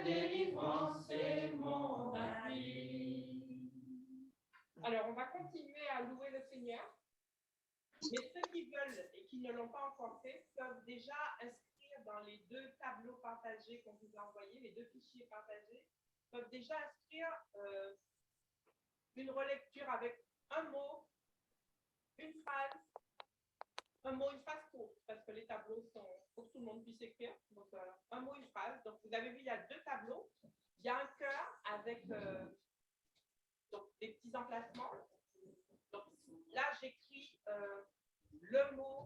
délivrance et mon ami. Alors, on va continuer à louer le Seigneur. Mais ceux qui veulent et qui ne l'ont pas encore fait peuvent déjà inscrire dans les 2 tableaux partagés qu'on vous a envoyés, les 2 fichiers partagés, peuvent déjà inscrire une relecture avec un mot, une phrase, une phrase courte, parce que les tableaux sont pour que tout le monde puisse écrire. Donc, un mot, une phrase. Donc, vous avez vu, il y a 2 tableaux. Il y a un cœur avec donc, des petits emplacements. Donc, là, j'écris le mot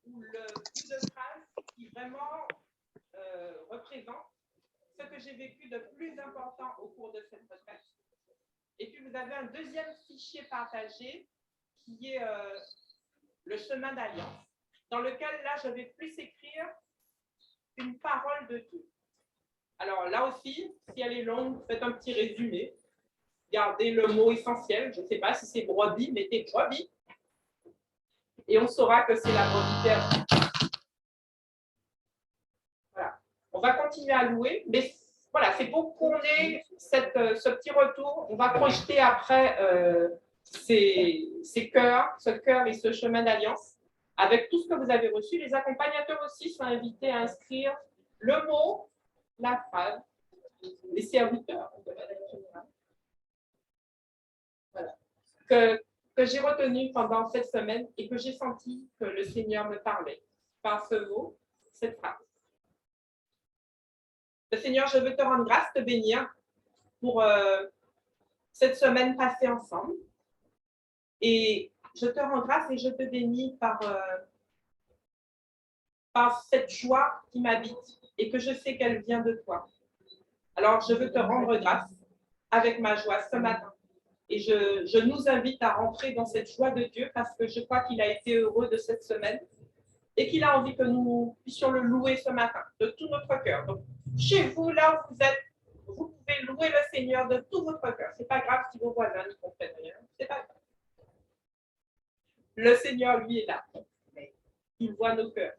ou le bout de phrase qui vraiment représente ce que j'ai vécu de plus important au cours de cette retraite. Et puis, vous avez un deuxième fichier partagé qui est le chemin d'alliance, dans lequel, là, je vais plus écrire une parole de Dieu. Alors, là aussi, si elle est longue, faites un petit résumé. Gardez le mot essentiel. Je ne sais pas si c'est brebis, mettez brebis. Et on saura que c'est la brebis perdue. Voilà. On va continuer à louer, mais voilà, c'est pour qu'on ait ce petit retour. On va projeter après ces cœurs, ce cœur et ce chemin d'alliance. Avec tout ce que vous avez reçu, les accompagnateurs aussi sont invités à inscrire le mot, la phrase, les serviteurs de la lettre générale. Voilà. Que j'ai retenu pendant cette semaine et que j'ai senti que le Seigneur me parlait par ce mot, cette phrase. Le Seigneur, je veux te rendre grâce, te bénir pour cette semaine passée ensemble. Et je te rends grâce et je te bénis par cette joie qui m'habite et que je sais qu'elle vient de toi. Alors, je veux te rendre grâce avec ma joie ce matin. Et je nous invite à rentrer dans cette joie de Dieu parce que je crois qu'il a été heureux de cette semaine et qu'il a envie que nous puissions le louer ce matin de tout notre cœur. Donc, chez vous, là où vous êtes, vous pouvez louer le Seigneur de tout votre cœur. Ce n'est pas grave si vos voisins n'y comprennent rien. C'est pas grave. Le Seigneur, lui, est là. Il voit nos cœurs.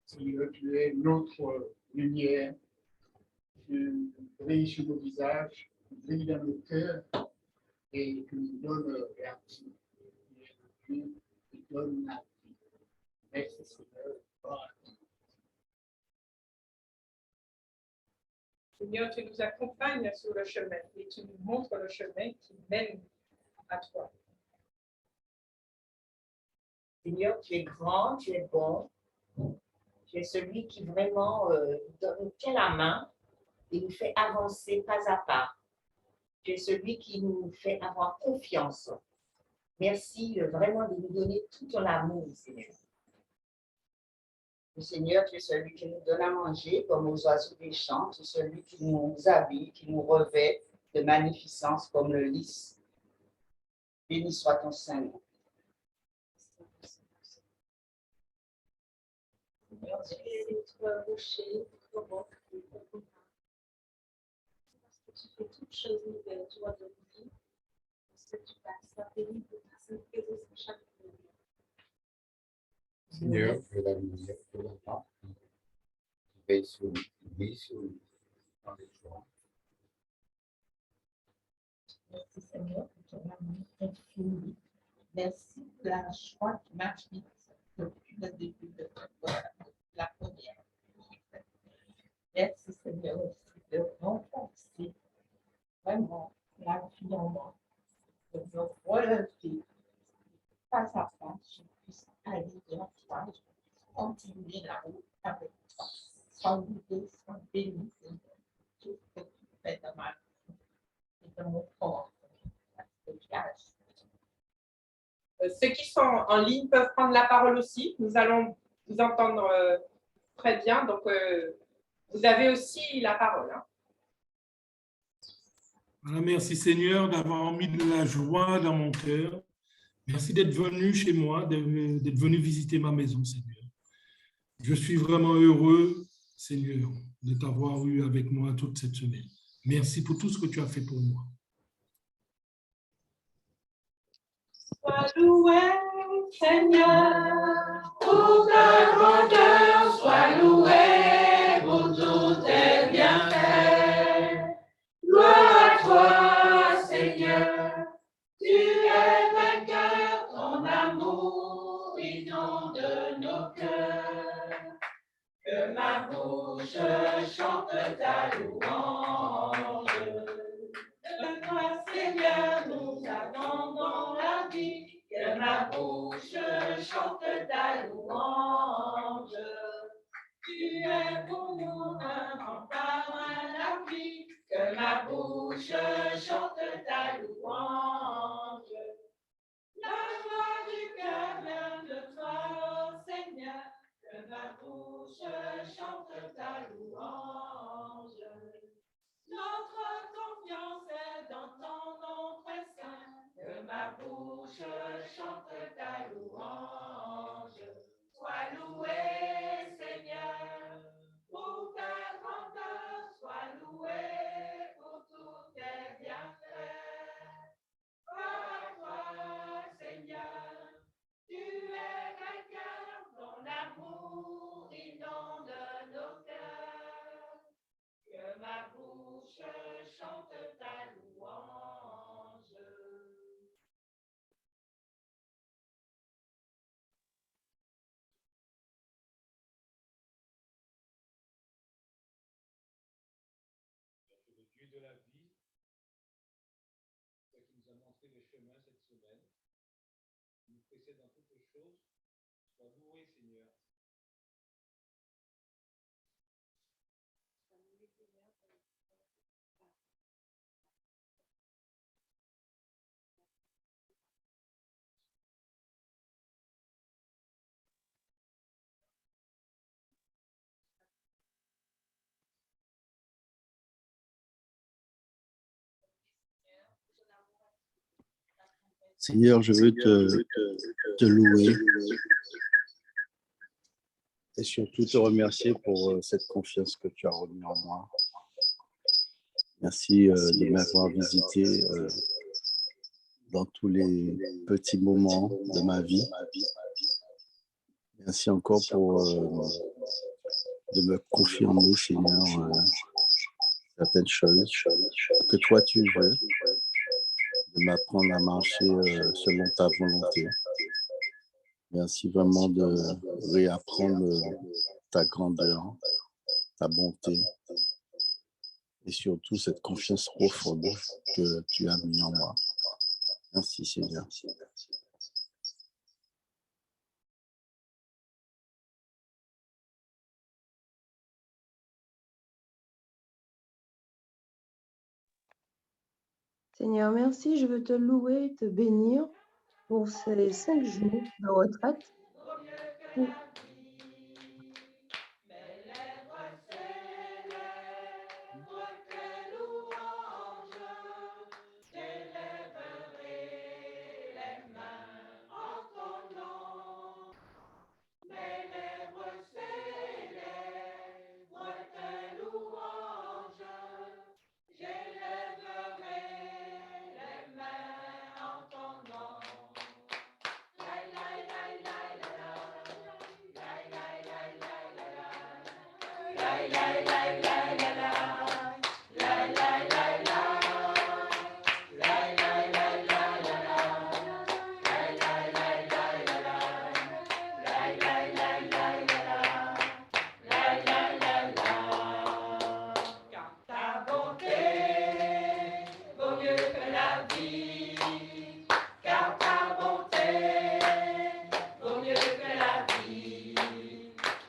Seigneur, tu es notre lumière. Tu brilles sur nos visages, tu brilles dans nos cœurs et tu nous donnes la vie. Tu donnes la vie. Merci Seigneur. Seigneur, tu nous accompagnes sur le chemin et tu nous montres le chemin qui mène à toi. Seigneur, tu es grand, tu es bon. Tu es celui qui vraiment nous tient la main et nous fait avancer pas à pas. Tu es celui qui nous fait avoir confiance. Merci vraiment de nous donner tout ton amour, Seigneur. Le Seigneur, tu es celui qui nous donne à manger comme aux oiseaux des champs. Tu es celui qui nous habille, qui nous revêt de magnificence comme le lys. Béni soit ton Saint-Nom. Seigneur, tu es notre rocher, notre roc, notre roc. Parce que tu fais toutes choses nouvelles, tu vois, de vie. Parce que tu passes la béni de ta sainte présence à chaque jour. Seigneur, que la lumière, que la lampe, qui veille sur nous, dans les jours. Merci Seigneur pour ton amour infini. Merci pour la joie qui m'habite depuis le début de la première. Merci Seigneur aussi de renforcer vraiment la vie en moi, de me relever pas à pas, je puisse aller vers toi, je puisse continuer la route avec toi, sans doute, sans bénir, Seigneur, tout ce que tu fais dans ma vie et dans mon corps. Ceux qui sont en ligne peuvent prendre la parole aussi. Nous allons vous entendre très bien. Donc, vous avez aussi la parole. Hein. Voilà, merci Seigneur d'avoir mis de la joie dans mon cœur. Merci d'être venu chez moi, d'être venu visiter ma maison, Seigneur. Je suis vraiment heureux, Seigneur, de t'avoir eu avec moi toute cette semaine. Merci pour tout ce que tu as fait pour moi. Sois loué, Seigneur, pour ta grandeur, sois loué pour tout tes bouche chante ta louange. De toi, Seigneur, nous attendons la vie, que ma bouche chante ta louange. Tu es pour nous un rempart, un appui, que ma bouche chante ta louange. La joie du cœur vient de toi, ô Seigneur, que ma bouche chante ta louange. Notre confiance est dans ton nom très saint, que ma bouche chante ta louange. Sois loué, Seigneur, pour ta grandeur, sois loué pour tous tes bienfaits. À toi, Seigneur, tu es quelqu'un dont l'amour inonde nos cœurs. Que ma bouche chante ta louange. Le Dieu de la vie, toi qui nous a montré le chemin cette semaine, qui nous précède dans toutes choses, sois loué, Seigneur. Seigneur, je veux te louer et surtout te remercier pour cette confiance que tu as remis en moi. Merci de m'avoir visité dans tous les petits moments de ma vie. Merci encore pour de me confirmer, Seigneur, certaines choses que toi tu veux, de m'apprendre à marcher selon ta volonté. Merci vraiment de réapprendre ta grandeur, ta bonté et surtout cette confiance profonde que tu as mis en moi. Merci Seigneur. Seigneur, merci, je veux te louer et te bénir pour ces 5 jours de retraite. Pour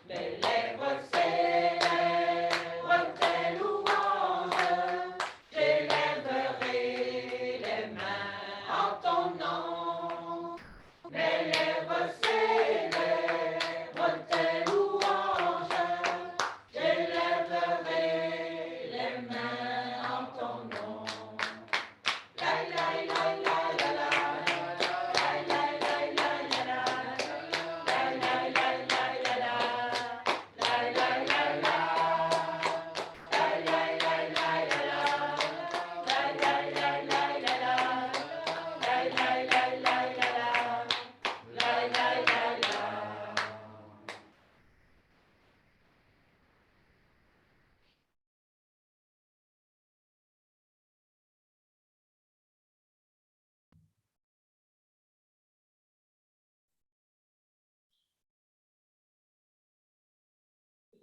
Mes lèvres célèbrent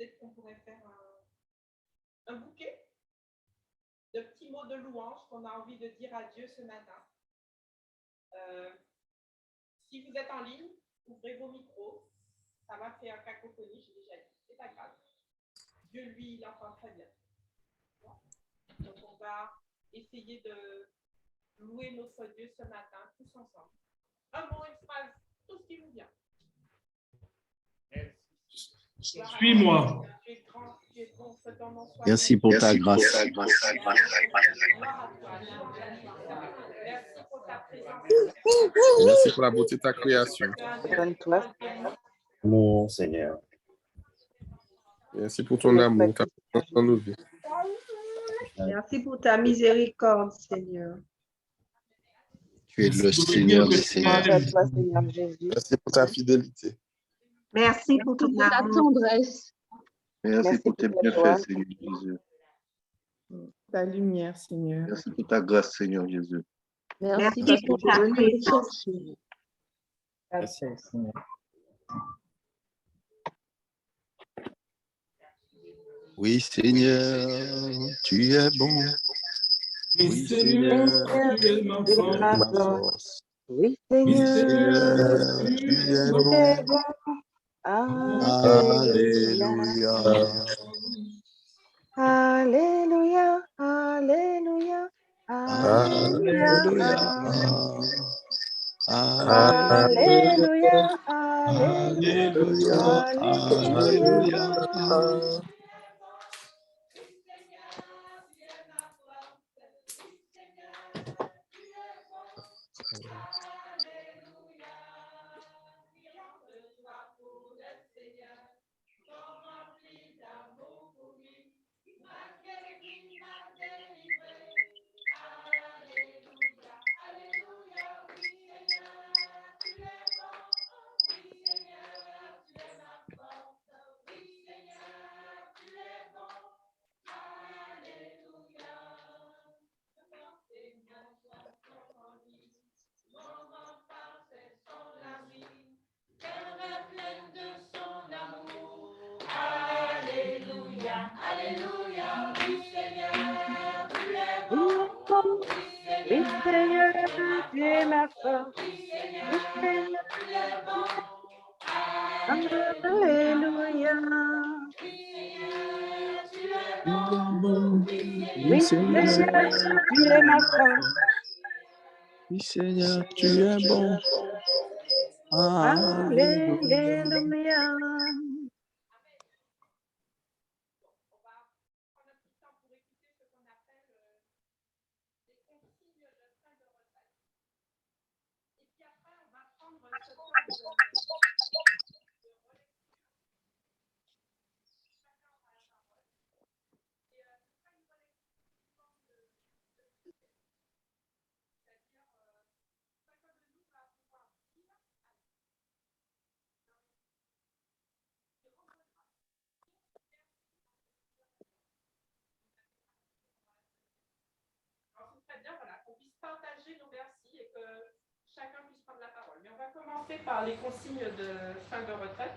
peut-être qu'on pourrait faire un bouquet de petits mots de louange qu'on a envie de dire à Dieu ce matin. Si vous êtes en ligne, ouvrez vos micros. Ça m'a fait un cacophonie, j'ai déjà dit. C'est pas grave. Dieu, lui, il entend très bien. Donc, on va essayer de louer notre Dieu ce matin, tous ensemble. Un mot, une phrase, tout ce qui vous vient. Suis-moi. Tu es grand, tu es bon, que ton nom soit Merci pour ta grâce. Merci pour ta présence. Merci pour la beauté de ta création. Mon Seigneur. Merci pour ton amour, ta présence dans nos vies. Merci pour ta miséricorde, Seigneur. Tu es le Seigneur des Seigneurs. Seigneur Jésus. Merci pour ta fidélité. Merci pour ton ta amour. tendresse, Merci pour tes bienfaits, Seigneur Jésus. Ta lumière, Seigneur. Merci pour ta grâce, Seigneur Jésus. Merci parce que tu es venu nous chercher. Merci, Seigneur. Oui, Seigneur, tu es bon. Oui, Seigneur, tu es ma force. Oui, Oui, Seigneur, Seigneur, tu Tu es es bon. tu es bon. Alléluia. Alléluia. Alléluia. Alléluia. Alléluia. Alléluia. Alléluia. Alléluia. Alléluia. Alléluia. Oui, Seigneur, tu es ma force. Oui, Seigneur, Alléluia. Oui, Seigneur, Tu es ma force. oui, Seigneur, tu es bon. Alléluia. Alléluia. Très bien, voilà, qu'on puisse partager nos merci et que chacun puisse prendre la parole. Mais on va commencer par les consignes de fin de retraite.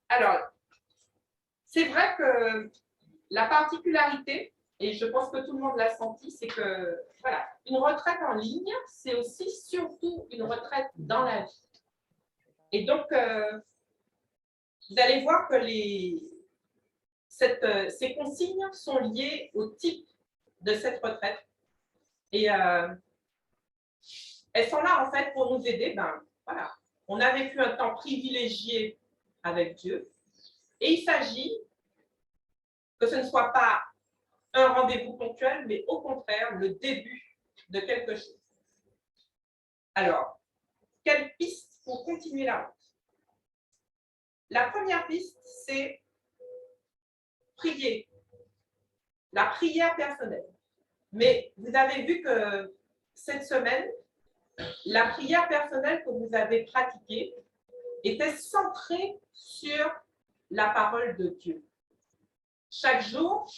Alors, c'est vrai que la particularité, et je pense que tout le monde l'a senti, c'est que voilà, une retraite en ligne, c'est aussi surtout une retraite dans la vie. Et donc, vous allez voir que ces consignes sont liées au type de cette retraite. Et elles sont là, en fait, pour nous aider. Ben, voilà. On a vécu un temps privilégié avec Dieu. Et il s'agit que ce ne soit pas un rendez-vous ponctuel, mais au contraire, le début de quelque chose. Alors, quelle piste pour continuer la route? La première piste, c'est prier. La prière personnelle. Mais vous avez vu que cette semaine, la prière personnelle que vous avez pratiquée était centrée sur la parole de Dieu. Chaque jour,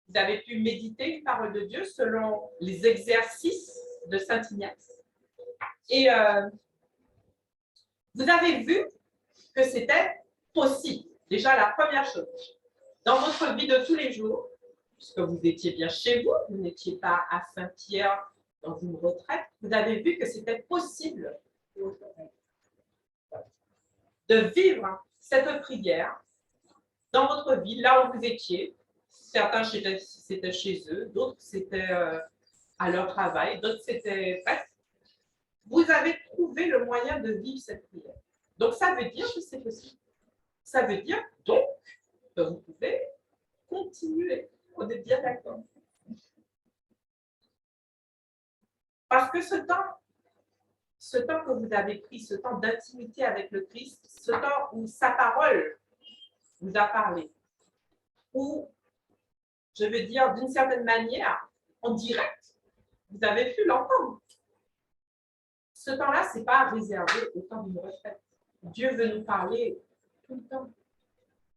vous avez pu méditer une parole de Dieu selon les exercices de Saint Ignace. Et vous avez vu que c'était possible. Déjà, la première chose, dans votre vie de tous les jours, puisque vous étiez bien chez vous, vous n'étiez pas à Saint-Pierre dans une retraite, vous avez vu que c'était possible de vivre cette prière dans votre vie, là où vous étiez. Certains, c'était chez eux, d'autres, c'était à leur travail, d'autres, c'était... Bref, vous avez trouvé le moyen de vivre cette prière. Donc, ça veut dire que c'est possible. Ça veut dire, donc, que vous pouvez continuer. On est bien d'accord. Parce que ce temps que vous avez pris, ce temps d'intimité avec le Christ, ce temps où sa parole vous a parlé, où, je veux dire, d'une certaine manière, en direct, vous avez pu l'entendre. Ce temps-là, ce n'est pas réservé au temps d'une retraite. Dieu veut nous parler tout le temps.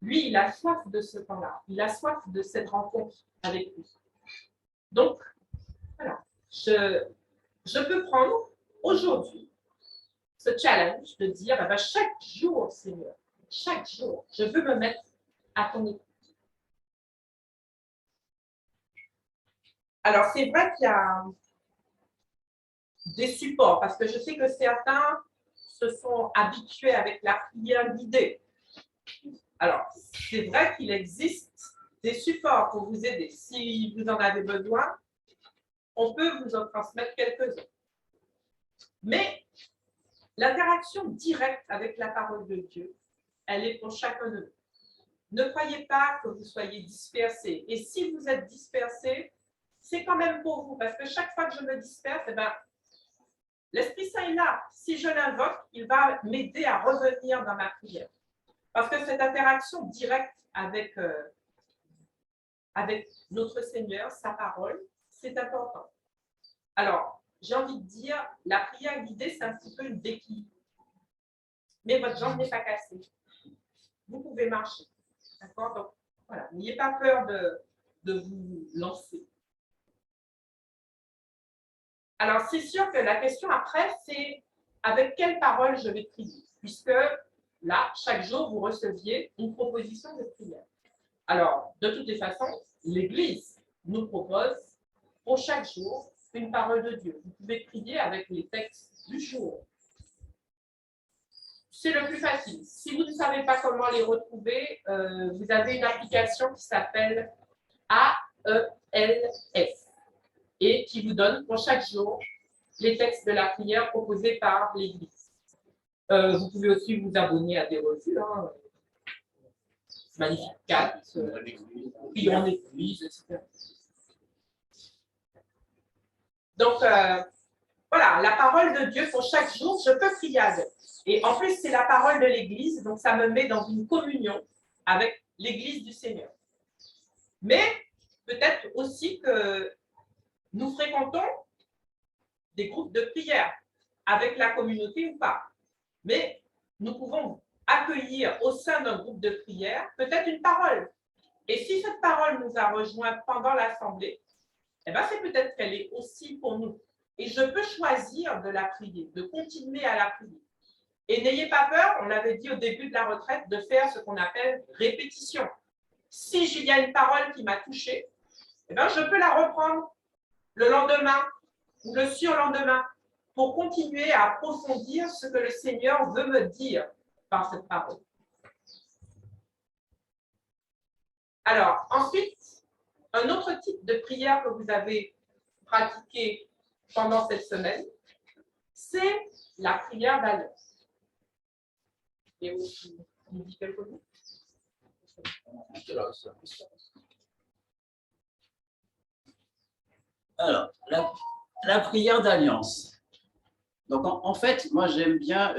Lui, il a soif de ce temps-là. Il a soif de cette rencontre avec lui. Donc, voilà. Je peux prendre aujourd'hui ce challenge de dire, eh bien, chaque jour, Seigneur, chaque jour, je veux me mettre à ton écoute. Alors, c'est vrai qu'il y a des supports, parce que je sais que certains se sont habitués avec la prière guidée. Alors, c'est vrai qu'il existe des supports pour vous aider. Si vous en avez besoin, on peut vous en transmettre quelques-uns. Mais l'interaction directe avec la parole de Dieu, elle est pour chacun de nous. Ne croyez pas que vous soyez dispersés. Et si vous êtes dispersés, c'est quand même pour vous, parce que chaque fois que je me disperse, eh ben, l'Esprit Saint est là. Si je l'invoque, il va m'aider à revenir dans ma prière. Parce que cette interaction directe avec notre Seigneur, sa parole, c'est important. Alors, j'ai envie de dire, la prière guidée, c'est un petit peu une béquille. Mais votre jambe n'est pas cassée. Vous pouvez marcher. D'accord? Donc, voilà, n'ayez pas peur de vous lancer. Alors, c'est sûr que la question après, c'est avec quelle parole je vais prier? Puisque là, chaque jour, vous receviez une proposition de prière. Alors, de toutes les façons, l'Église nous propose pour chaque jour une parole de Dieu. Vous pouvez prier avec les textes du jour. C'est le plus facile. Si vous ne savez pas comment les retrouver, vous avez une application qui s'appelle AELS et qui vous donne pour chaque jour les textes de la prière proposés par l'Église. Vous pouvez aussi vous abonner à des revues. Hein. Magnificat, prions en église, etc. Donc, voilà, la parole de Dieu pour chaque jour, je peux prier avec. Et en plus, c'est la parole de l'Église, donc ça me met dans une communion avec l'Église du Seigneur. Mais peut-être aussi que nous fréquentons des groupes de prière avec la communauté ou pas. Mais nous pouvons accueillir au sein d'un groupe de prière peut-être une parole. Et si cette parole nous a rejoints pendant l'assemblée, eh bien, c'est peut-être qu'elle est aussi pour nous. Et je peux choisir de la prier, de continuer à la prier. Et n'ayez pas peur, on l'avait dit au début de la retraite, de faire ce qu'on appelle répétition. Si il y a une parole qui m'a touchée, eh bien, je peux la reprendre le lendemain ou le surlendemain pour continuer à approfondir ce que le Seigneur veut me dire par cette parole. Alors, ensuite, un autre type de prière que vous avez pratiqué pendant cette semaine, c'est la prière d'alliance. Et aussi, vous dites quelque chose? Alors, la prière d'alliance. Donc, en fait, moi, j'aime bien,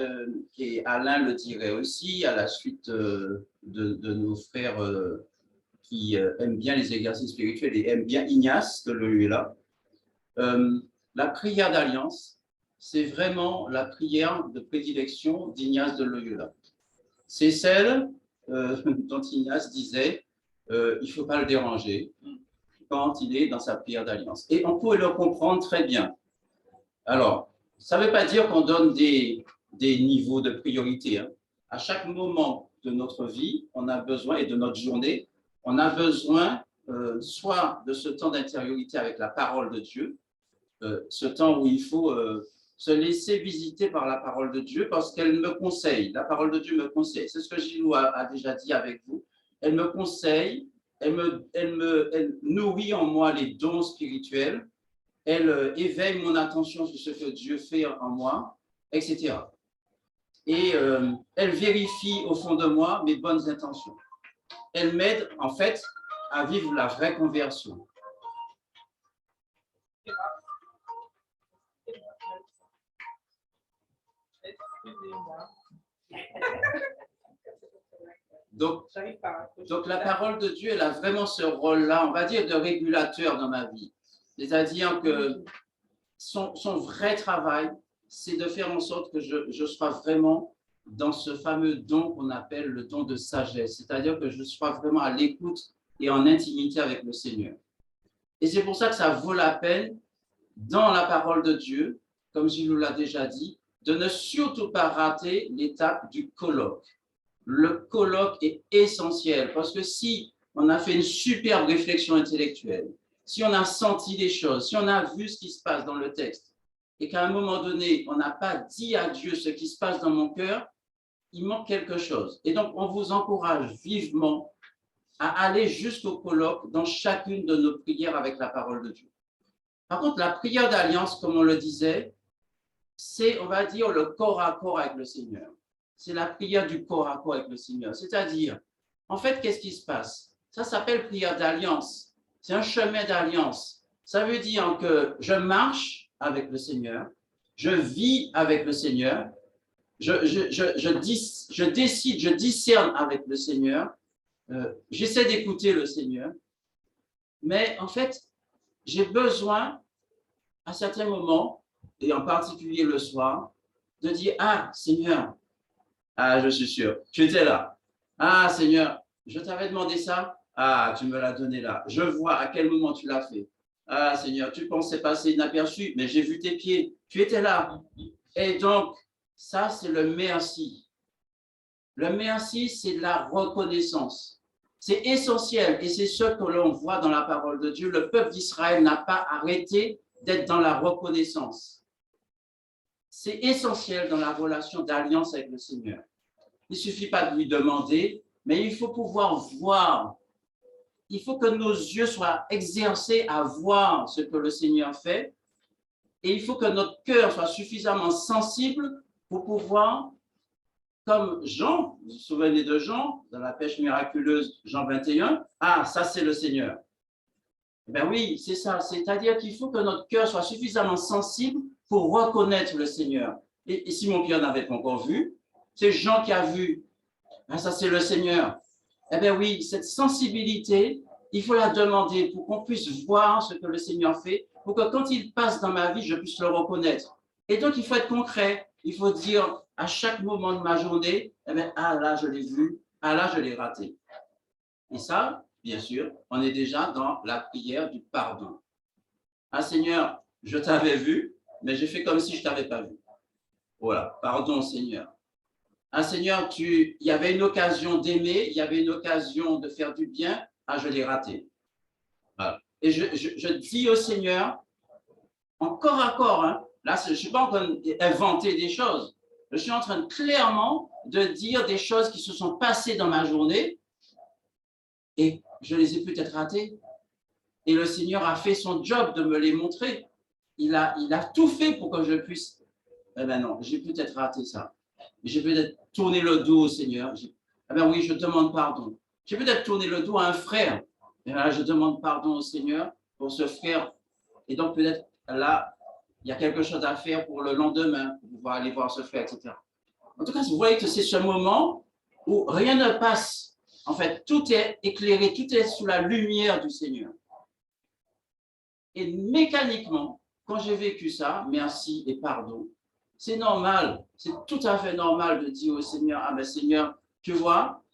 et Alain le dirait aussi, à la suite de nos frères qui aiment bien les exercices spirituels et aiment bien Ignace de Loyola. La prière d'alliance, c'est vraiment la prière de prédilection d'Ignace de Loyola. C'est celle dont Ignace disait il ne faut pas le déranger quand il est dans sa prière d'alliance. Et on peut le comprendre très bien. Alors, ça ne veut pas dire qu'on donne des des niveaux de priorité. Hein. À chaque moment de notre vie, on a besoin, et de notre journée, on a besoin soit de ce temps d'intériorité avec la parole de Dieu, ce temps où il faut se laisser visiter par la parole de Dieu parce qu'elle me conseille, la parole de Dieu me conseille. C'est ce que Gilou a déjà dit avec vous. Elle me conseille, elle nourrit en moi les dons spirituels, elle éveille mon attention sur ce que Dieu fait en moi, etc. Et elle vérifie au fond de moi mes bonnes intentions. Elle m'aide en fait à vivre la vraie conversion. Donc la parole de Dieu, elle a vraiment ce rôle-là, on va dire, de régulateur dans ma vie. C'est-à-dire que son vrai travail, c'est de faire en sorte que je sois vraiment dans ce fameux don qu'on appelle le don de sagesse. C'est-à-dire que je sois vraiment à l'écoute et en intimité avec le Seigneur. Et c'est pour ça que ça vaut la peine, dans la parole de Dieu, comme Gilou l'a déjà dit, de ne surtout pas rater l'étape du colloque. Le colloque est essentiel parce que si on a fait une superbe réflexion intellectuelle, si on a senti des choses, si on a vu ce qui se passe dans le texte et qu'à un moment donné, on n'a pas dit à Dieu ce qui se passe dans mon cœur, il manque quelque chose. Et donc, on vous encourage vivement à aller jusqu'au colloque dans chacune de nos prières avec la parole de Dieu. Par contre, la prière d'alliance, comme on le disait, c'est, on va dire, le corps à corps avec le Seigneur. C'est la prière du corps à corps avec le Seigneur. C'est-à-dire, en fait, qu'est-ce qui se passe? Ça s'appelle prière d'alliance. C'est un chemin d'alliance. Ça veut dire que je marche avec le Seigneur, je vis avec le Seigneur, je décide, je discerne avec le Seigneur, j'essaie d'écouter le Seigneur, mais en fait, j'ai besoin, à certains moments, et en particulier le soir, de dire, ah, Seigneur, ah, je suis sûr, tu étais là. Ah, Seigneur, je t'avais demandé ça. Ah, tu me l'as donné là. Je vois à quel moment tu l'as fait. Ah, Seigneur, tu pensais passer inaperçu, mais j'ai vu tes pieds. Tu étais là. Et donc, ça, c'est le merci. Le merci, c'est la reconnaissance. C'est essentiel et c'est ce que l'on voit dans la parole de Dieu. Le peuple d'Israël n'a pas arrêté d'être dans la reconnaissance. C'est essentiel dans la relation d'alliance avec le Seigneur. Il ne suffit pas de lui demander, mais il faut pouvoir voir. Il faut que nos yeux soient exercés à voir ce que le Seigneur fait. Et il faut que notre cœur soit suffisamment sensible pour pouvoir, comme Jean, vous vous souvenez de Jean, dans la pêche miraculeuse, Jean 21, ah, ça c'est le Seigneur. Eh bien oui, c'est ça. C'est-à-dire qu'il faut que notre cœur soit suffisamment sensible pour reconnaître le Seigneur. Et Simon Pierre n'avait pas encore vu, c'est Jean qui a vu. Ah, ça c'est le Seigneur. Eh bien oui, cette sensibilité, il faut la demander pour qu'on puisse voir ce que le Seigneur fait, pour que quand il passe dans ma vie, je puisse le reconnaître. Et donc, il faut être concret. Il faut dire à chaque moment de ma journée, eh bien, ah là, je l'ai vu, ah là, je l'ai raté. Et ça, bien sûr, on est déjà dans la prière du pardon. Ah Seigneur, je t'avais vu, mais j'ai fait comme si je ne t'avais pas vu. Voilà, pardon Seigneur. Ah Seigneur, il y avait une occasion d'aimer, il y avait une occasion de faire du bien, ah je l'ai raté. Voilà. Et je dis au Seigneur, encore à corps, hein, là je ne suis pas en train d'inventer des choses, je suis en train clairement de dire des choses qui se sont passées dans ma journée et je les ai peut-être ratées. Et le Seigneur a fait son job de me les montrer. Il a tout fait pour que je puisse. Eh bien non, j'ai peut-être raté ça. J'ai peut-être tourné le dos au Seigneur. Eh bien oui, je demande pardon. J'ai peut-être tourné le dos à un frère. Et là, je demande pardon au Seigneur pour ce frère. Et donc peut-être là, il y a quelque chose à faire pour le lendemain, pour pouvoir aller voir ce frère, etc. En tout cas, vous voyez que c'est ce moment où rien ne passe. En fait, tout est éclairé, tout est sous la lumière du Seigneur. Et mécaniquement, quand j'ai vécu ça, merci et pardon, c'est normal, c'est tout à fait normal de dire au Seigneur, ah ben Seigneur, tu vois,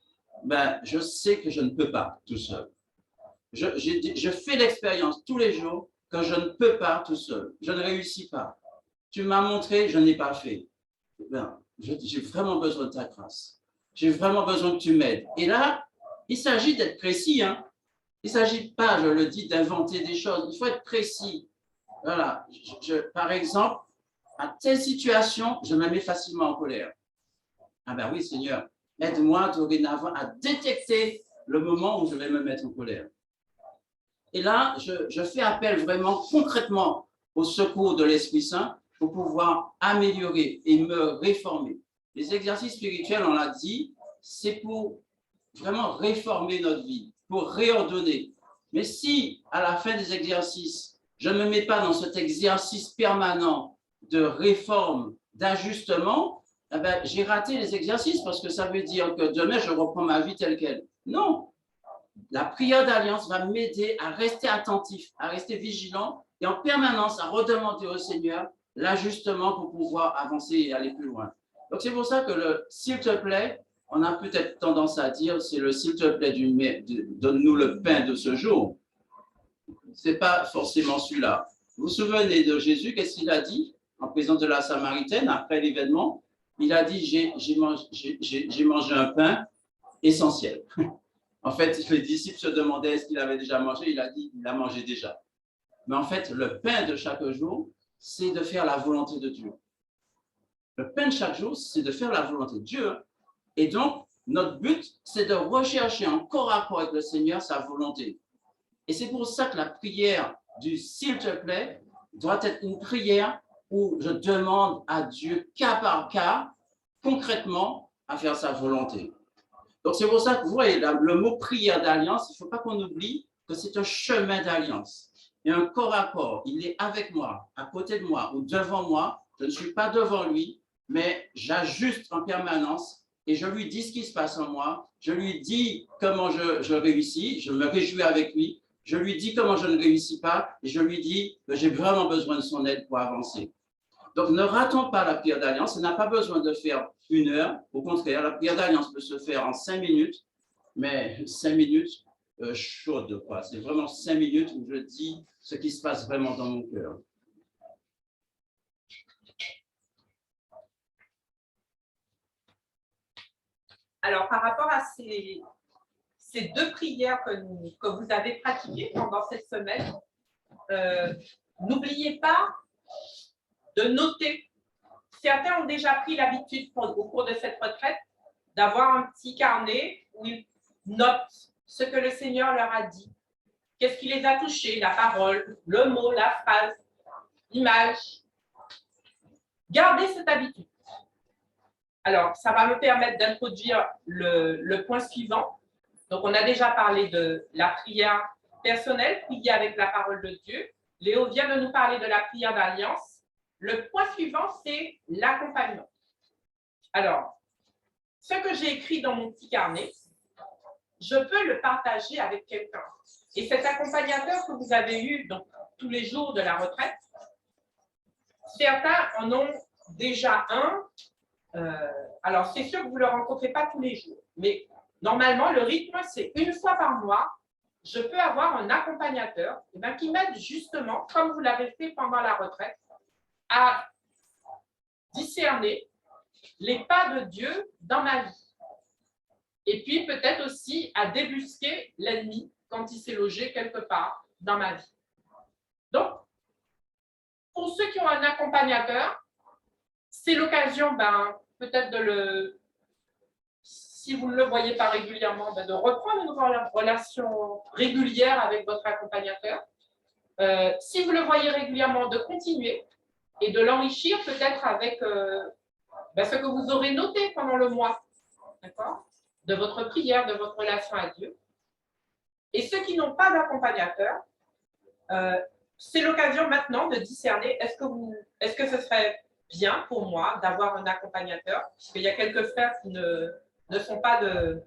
ben, je sais que je ne peux pas tout seul. Je fais l'expérience tous les jours que je ne peux pas tout seul. Je ne réussis pas. Tu m'as montré, je n'ai pas fait. ben, j'ai vraiment besoin de ta grâce. J'ai vraiment besoin que tu m'aides. Et là, il s'agit d'être précis. Hein. Il ne s'agit pas, je le dis, d'inventer des choses. Il faut être précis. Voilà. Par exemple, à telle situation, je me mets facilement en colère. Ah ben oui, Seigneur, aide-moi dorénavant à détecter le moment où je vais me mettre en colère. Et là, je fais appel vraiment concrètement au secours de l'Esprit Saint pour pouvoir améliorer et me réformer. Les exercices spirituels, on l'a dit, c'est pour vraiment réformer notre vie, pour réordonner. Mais si, à la fin des exercices, je ne me mets pas dans cet exercice permanent de réforme, d'ajustement, eh ben, j'ai raté les exercices parce que ça veut dire que demain, je reprends ma vie telle qu'elle. Non, la prière d'alliance va m'aider à rester attentif, à rester vigilant et en permanence à redemander au Seigneur l'ajustement pour pouvoir avancer et aller plus loin. Donc, c'est pour ça que le « s'il te plaît », on a peut-être tendance à dire c'est le « s'il te plaît » donne-nous le pain de ce jour. Ce n'est pas forcément celui-là. Vous vous souvenez de Jésus, qu'est-ce qu'il a dit en présence de la Samaritaine après l'événement? Il a dit j'ai mangé un pain essentiel. En fait, les disciples se demandaient est-ce qu'il avait déjà mangé. Il a dit il a mangé déjà. Mais en fait, le pain de chaque jour, c'est de faire la volonté de Dieu. Le pain de chaque jour, c'est de faire la volonté de Dieu. Et donc, notre but, c'est de rechercher en corps à corps avec le Seigneur sa volonté. Et c'est pour ça que la prière du « s'il te plaît » doit être une prière où je demande à Dieu, cas par cas, concrètement, à faire sa volonté. Donc, c'est pour ça que vous voyez, le mot prière d'alliance, il ne faut pas qu'on oublie que c'est un chemin d'alliance. Et un corps à corps, il est avec moi, à côté de moi ou devant moi. Je ne suis pas devant lui, mais j'ajuste en permanence et je lui dis ce qui se passe en moi. Je lui dis comment je réussis, je me réjouis avec lui. Je lui dis comment je ne réussis pas et je lui dis que j'ai vraiment besoin de son aide pour avancer. Donc, ne ratons pas la prière d'alliance. Ça n'a pas besoin de faire 1 heure. Au contraire, la prière d'alliance peut se faire en 5 minutes, mais 5 minutes chaudes, quoi. C'est vraiment 5 minutes où je dis ce qui se passe vraiment dans mon cœur. Alors, par rapport à ces 2 prières que vous avez pratiquées pendant cette semaine, n'oubliez pas de noter. Certains ont déjà pris l'habitude au cours de cette retraite d'avoir un petit carnet où ils notent ce que le Seigneur leur a dit. Qu'est-ce qui les a touchés? La parole, le mot, la phrase, l'image. Gardez cette habitude. Alors, ça va me permettre d'introduire le point suivant. Donc, on a déjà parlé de la prière personnelle, prier avec la parole de Dieu. Léo vient de nous parler de la prière d'alliance. Le point suivant, c'est l'accompagnement. Alors, ce que j'ai écrit dans mon petit carnet, je peux le partager avec quelqu'un. Et cet accompagnateur que vous avez eu donc, tous les jours de la retraite, certains en ont déjà un. Alors, c'est sûr que vous ne le rencontrez pas tous les jours, mais normalement, le rythme, c'est 1 fois par mois, je peux avoir un accompagnateur qui m'aide justement, comme vous l'avez fait pendant la retraite, à discerner les pas de Dieu dans ma vie. Et puis, peut-être aussi à débusquer l'ennemi quand il s'est logé quelque part dans ma vie. Donc, pour ceux qui ont un accompagnateur, c'est l'occasion, peut-être si vous ne le voyez pas régulièrement, de reprendre une relation régulière avec votre accompagnateur. Si vous le voyez régulièrement, de continuer et de l'enrichir peut-être avec ce que vous aurez noté pendant le mois, d'accord, de votre prière, de votre relation à Dieu. Et ceux qui n'ont pas d'accompagnateur, c'est l'occasion maintenant de discerner est-ce que ce serait bien pour moi d'avoir un accompagnateur, puisqu'il y a quelques frères qui ne sont pas de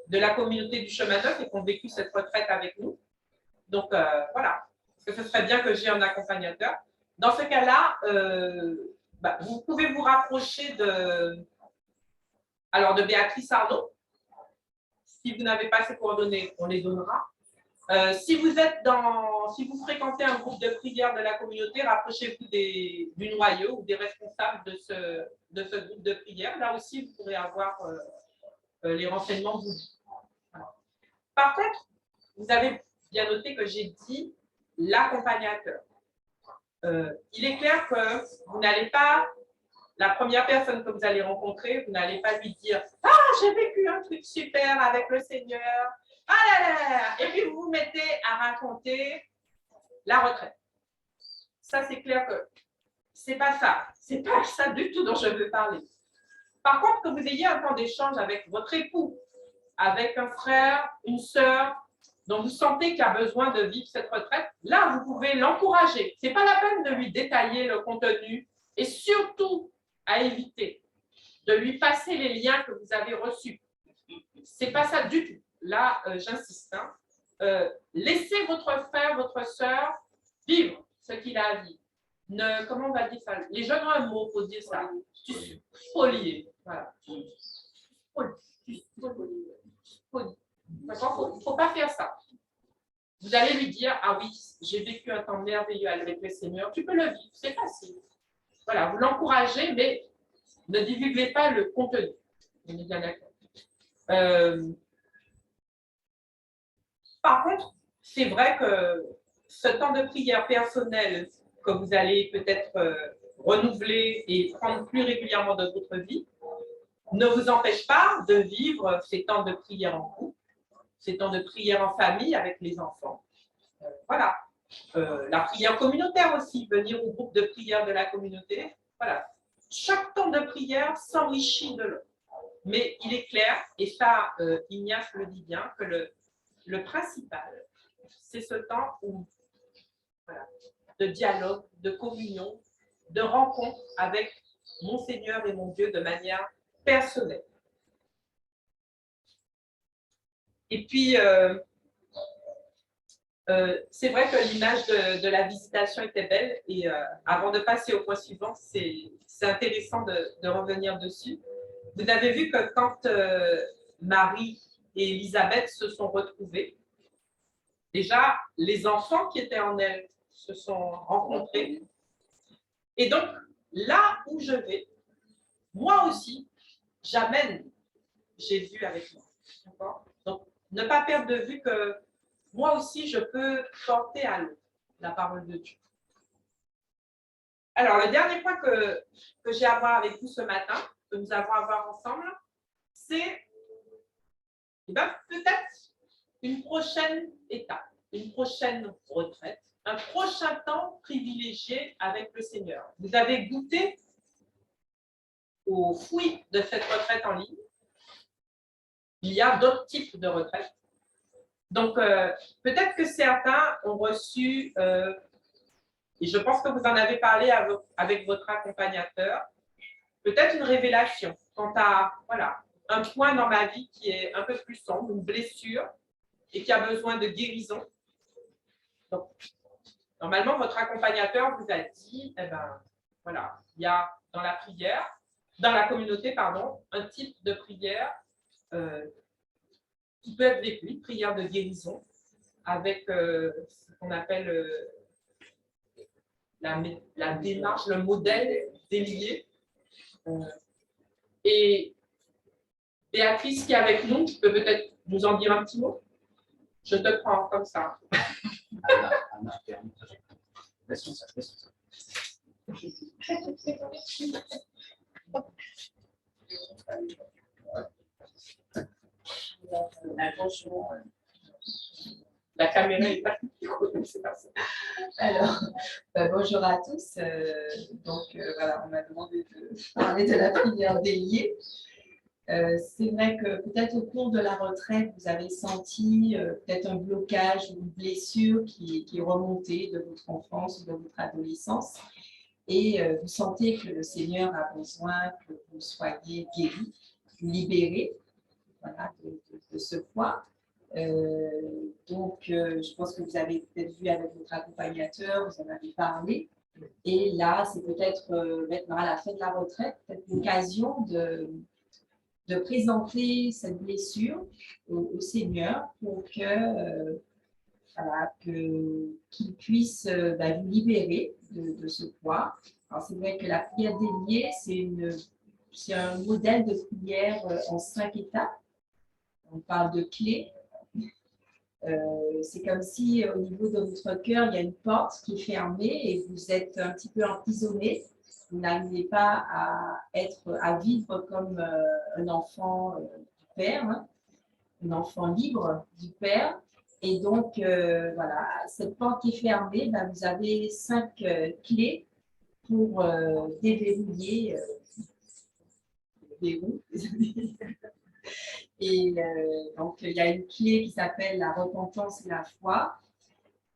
la communauté du chemin neuf et qui ont vécu cette retraite avec nous. Donc, voilà, est-ce que ce serait bien que j'ai un accompagnateur? Dans ce cas-là, vous pouvez vous rapprocher de Béatrice Arnaud. Si vous n'avez pas ses coordonnées, on les donnera. Si vous fréquentez un groupe de prière de la communauté, rapprochez-vous du noyau ou des responsables de ce groupe de prière. Là aussi, vous pourrez avoir les renseignements voulus. Voilà. Par contre, vous avez bien noté que j'ai dit l'accompagnateur. Il est clair que vous n'allez pas, la première personne que vous allez rencontrer, vous n'allez pas lui dire « Ah, j'ai vécu un truc super avec le Seigneur. Ah là là là !» Et puis vous vous mettez à raconter la retraite. Ça, c'est clair que ce n'est pas ça. Ce n'est pas ça du tout dont je veux parler. Par contre, que vous ayez un temps d'échange avec votre époux, avec un frère, une sœur, dont vous sentez qu'il a besoin de vivre cette retraite, là, vous pouvez l'encourager. Ce n'est pas la peine de lui détailler le contenu et surtout à éviter de lui passer les liens que vous avez reçus. Ce n'est pas ça du tout. Là, j'insiste. Laissez votre frère, votre sœur vivre ce qu'il a à vivre. Comment on va dire ça? Les jeunes ont un mot pour dire ça. Spolier. Voilà. Spolier. D'accord? Il ne faut pas faire ça. Vous allez lui dire, ah oui, j'ai vécu un temps merveilleux avec le Seigneur. Tu peux le vivre, c'est facile. Voilà, vous l'encouragez, mais ne divulguez pas le contenu. On est bien d'accord. Par contre, c'est vrai que ce temps de prière personnel que vous allez peut-être renouveler et prendre plus régulièrement dans votre vie ne vous empêche pas de vivre ces temps de prière en couple, ces temps de prière en famille avec les enfants. Voilà. La prière communautaire aussi, venir au groupe de prière de la communauté. Voilà. Chaque temps de prière s'enrichit de l'autre. Mais il est clair, et ça, Ignace le dit bien, que le principal, c'est ce temps où, voilà, de dialogue, de communion, de rencontre avec mon Seigneur et mon Dieu de manière personnelle. Et puis, c'est vrai que l'image de la visitation était belle. Et avant de passer au point suivant, c'est intéressant de revenir dessus. Vous avez vu que quand Marie et Élisabeth se sont retrouvées, déjà, les enfants qui étaient en elles se sont rencontrés. Et donc, là où je vais, moi aussi, j'amène Jésus avec moi. Donc, ne pas perdre de vue que moi aussi, je peux porter à l'autre la parole de Dieu. Alors, le dernier point que j'ai à voir avec vous ce matin, que nous avons à voir ensemble, c'est peut-être une prochaine étape, une prochaine retraite, un prochain temps privilégié avec le Seigneur. Vous avez goûté aux fruits de cette retraite en ligne. Il y a d'autres types de retraites. Donc, peut-être que certains ont reçu, et je pense que vous en avez parlé avec votre accompagnateur, peut-être une révélation quant à un point dans ma vie qui est un peu plus sombre, une blessure, et qui a besoin de guérison. Donc, normalement, votre accompagnateur vous a dit, il y a dans la prière, dans la communauté, pardon, un type de prière qui peut être vécu, une prière de guérison, avec ce qu'on appelle la démarche, le modèle délié. Et Béatrice qui est avec nous, tu peux peut-être nous en dire un petit mot? Je te prends comme ça. La caméra est pas c'est pas ça. Alors, bonjour à tous. Voilà, on m'a demandé de parler de la prière déliée. C'est vrai que peut-être au cours de la retraite, vous avez senti peut-être un blocage ou une blessure qui est remontée de votre enfance ou de votre adolescence. Et vous sentez que le Seigneur a besoin que vous soyez guéri, libéré, voilà, de ce poids. Je pense que vous avez peut-être vu avec votre accompagnateur, vous en avez parlé. Et là, c'est peut-être maintenant à la fin de la retraite, peut-être l'occasion de présenter cette blessure au Seigneur pour que voilà, qu'il puisse vous libérer de ce poids. Alors, c'est vrai que la prière déliée, c'est un modèle de prière en 5 étapes. On parle de clés. C'est comme si au niveau de votre cœur, il y a une porte qui est fermée et vous êtes un petit peu emprisonné. Vous n'arrivez pas à vivre comme un enfant du Père, hein, un enfant libre du Père. Et donc, voilà, cette porte qui est fermée, vous avez 5 clés pour déverrouiller le verrou. Et donc, il y a une clé qui s'appelle la repentance et la foi.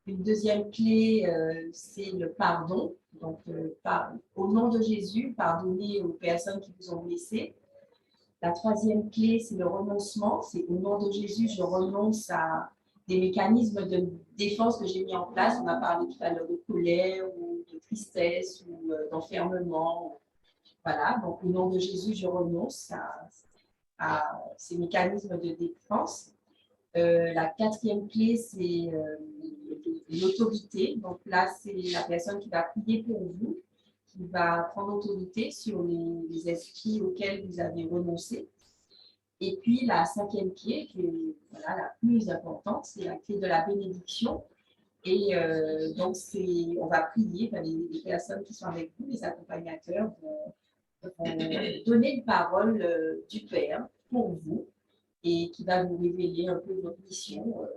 Une deuxième clé, c'est le pardon. Donc, au nom de Jésus, pardonnez aux personnes qui vous ont blessé. La troisième clé, c'est le renoncement. C'est au nom de Jésus, je renonce à des mécanismes de défense que j'ai mis en place. On a parlé tout à l'heure de colère ou de tristesse ou d'enfermement. Voilà, donc au nom de Jésus, je renonce à ces mécanismes de défense. La quatrième clé, c'est l'autorité. Donc là, c'est la personne qui va prier pour vous, qui va prendre autorité sur les esprits auxquels vous avez renoncé. Et puis la cinquième clé, qui est voilà, la plus importante, c'est la clé de la bénédiction. Et donc, on va prier, les personnes qui sont avec vous, les accompagnateurs, vont donner une parole du Père pour vous et qui va vous révéler un peu votre mission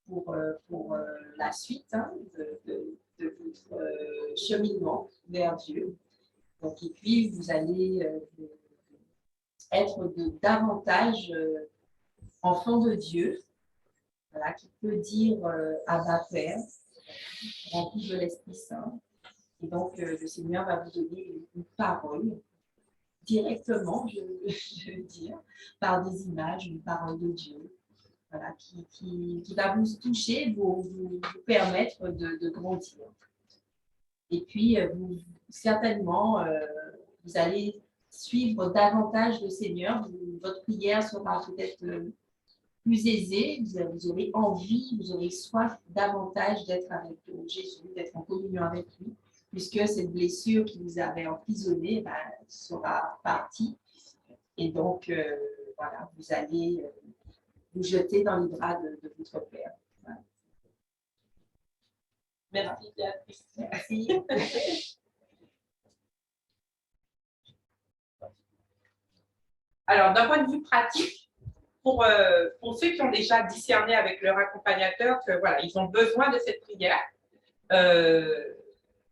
pour la suite de votre cheminement vers Dieu. Donc, et puis, vous allez être davantage enfant de Dieu, voilà, qui peut dire Abba Père, rempli de l'Esprit Saint. Et donc, le Seigneur va vous donner une parole directement, je veux dire, par des images, une parole de Dieu, voilà, qui va vous toucher, vous permettre de grandir. Et puis, certainement, vous allez suivre davantage le Seigneur. Votre prière sera peut-être plus aisée. Vous aurez envie, vous aurez soif davantage d'être avec Jésus, d'être en communion avec lui, puisque cette blessure qui vous avait emprisonné sera partie. Et donc, voilà, vous allez vous jeter dans les bras de votre Père. Voilà. Merci, Béatrice. Merci. Alors, d'un point de vue pratique, pour ceux qui ont déjà discerné avec leur accompagnateur que voilà, ils ont besoin de cette prière,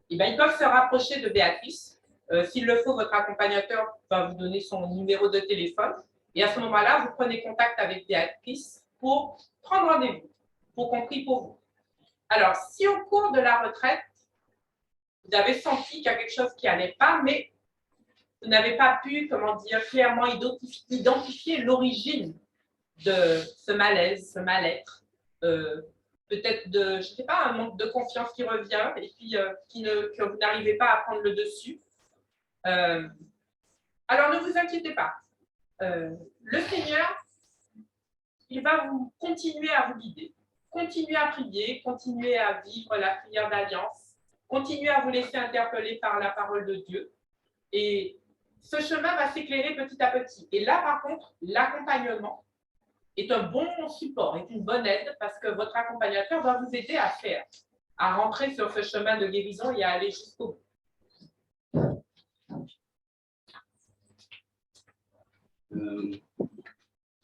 ils peuvent se rapprocher de Béatrice. S'il le faut, votre accompagnateur va vous donner son numéro de téléphone. Et à ce moment-là, vous prenez contact avec Béatrice pour prendre rendez-vous, pour qu'on prie pour vous. Alors, si au cours de la retraite, vous avez senti qu'il y a quelque chose qui n'allait pas, mais vous n'avez pas pu, clairement identifier l'origine de ce malaise, ce mal-être, peut-être je ne sais pas, un manque de confiance qui revient et puis que vous n'arrivez pas à prendre le dessus. Alors, ne vous inquiétez pas. Le Seigneur, il va vous continuer à vous guider. Continuez à prier, continuez à vivre la prière d'alliance, continuez à vous laisser interpeller par la parole de Dieu. Et ce chemin va s'éclairer petit à petit. Et là, par contre, l'accompagnement est un bon support, est une bonne aide parce que votre accompagnateur va vous aider à rentrer sur ce chemin de guérison et à aller jusqu'au bout.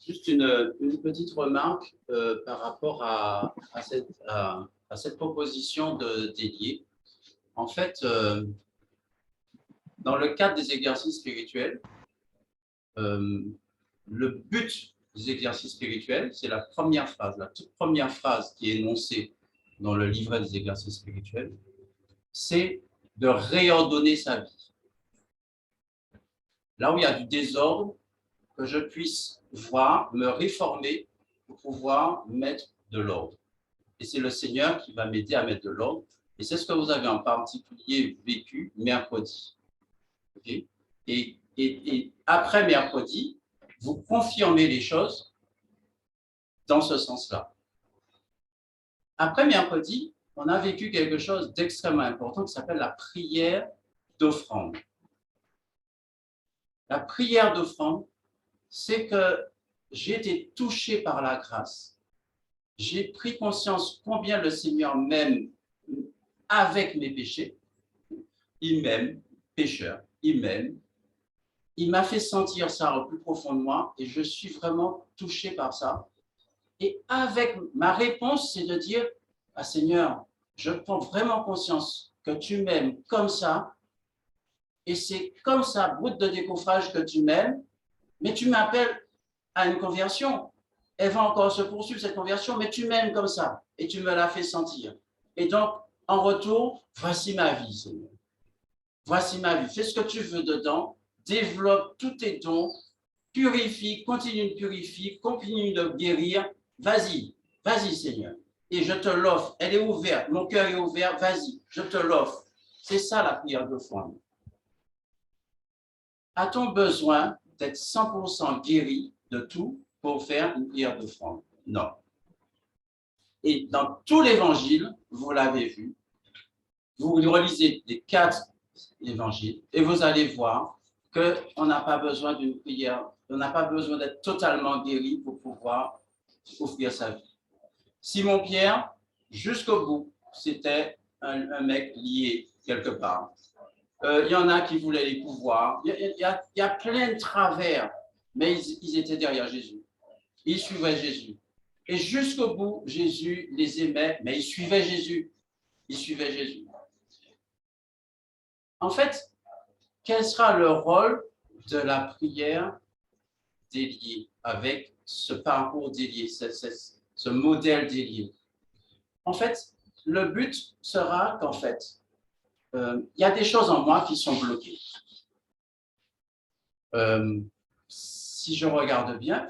Juste une petite remarque par rapport à cette proposition de délier. En fait, dans le cadre des exercices spirituels, le but des exercices spirituels, c'est la première phrase, la toute première phrase qui est énoncée dans le livret des exercices spirituels, c'est de réordonner sa vie. Là où il y a du désordre, que je puisse voir, me réformer pour pouvoir mettre de l'ordre. Et c'est le Seigneur qui va m'aider à mettre de l'ordre. Et c'est ce que vous avez en particulier vécu mercredi. Okay? Et après mercredi, vous confirmez les choses dans ce sens-là. Après mercredi, on a vécu quelque chose d'extrêmement important qui s'appelle la prière d'offrande. La prière d'offrande, c'est que j'ai été touché par la grâce. J'ai pris conscience combien le Seigneur m'aime avec mes péchés. Il m'aime, pécheur, il m'aime. Il m'a fait sentir ça au plus profond de moi et je suis vraiment touché par ça. Et avec ma réponse, c'est de dire, ah Seigneur, je prends vraiment conscience que tu m'aimes comme ça et c'est comme ça, brute de décoffrage, que tu m'aimes, mais tu m'appelles à une conversion. Elle va encore se poursuivre, cette conversion, mais tu m'aimes comme ça et tu me l'as fait sentir. Et donc, en retour, voici ma vie, Seigneur. Voici ma vie. Fais ce que tu veux dedans. Développe tous tes dons. Purifie, continue de purifier, continue de guérir. Vas-y, vas-y, Seigneur. Et je te l'offre. Elle est ouverte. Mon cœur est ouvert. Vas-y, je te l'offre. C'est ça la prière d'offrande. A-t-on besoin d'être 100% guéri de tout pour faire une prière d'offrande? Non. Et dans tout l'évangile, vous l'avez vu, vous relisez les 4 évangiles et vous allez voir qu'on n'a pas besoin d'une prière, on n'a pas besoin d'être totalement guéri pour pouvoir offrir sa vie. Simon-Pierre, jusqu'au bout, c'était un mec lié quelque part. Il y en a qui voulaient les pouvoirs. Il y a plein de travers, mais ils étaient derrière Jésus. Ils suivaient Jésus. Et jusqu'au bout, Jésus les aimait, mais ils suivaient Jésus. Ils suivaient Jésus. En fait, quel sera le rôle de la prière déliée avec ce parcours délié, ce modèle délié? En fait, le but sera qu'en fait, il y a des choses en moi qui sont bloquées. Si je regarde bien,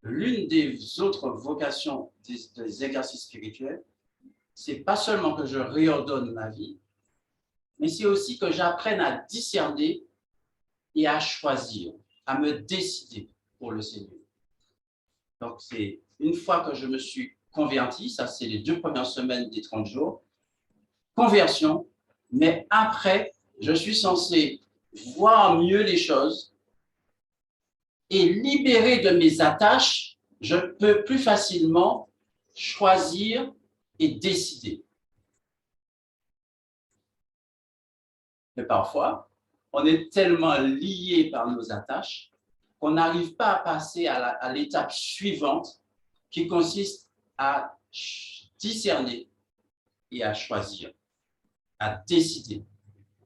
l'une des autres vocations des exercices spirituels, c'est pas seulement que je réordonne ma vie, mais c'est aussi que j'apprenne à discerner et à choisir, à me décider pour le Seigneur. Donc, c'est une fois que je me suis converti, ça c'est les 2 premières semaines des 30 jours, conversion, mais après, je suis censé voir mieux les choses et libéré de mes attaches, je peux plus facilement choisir et décider. Mais parfois, on est tellement lié par nos attaches qu'on n'arrive pas à passer à l'étape suivante qui consiste à discerner et à choisir, à décider.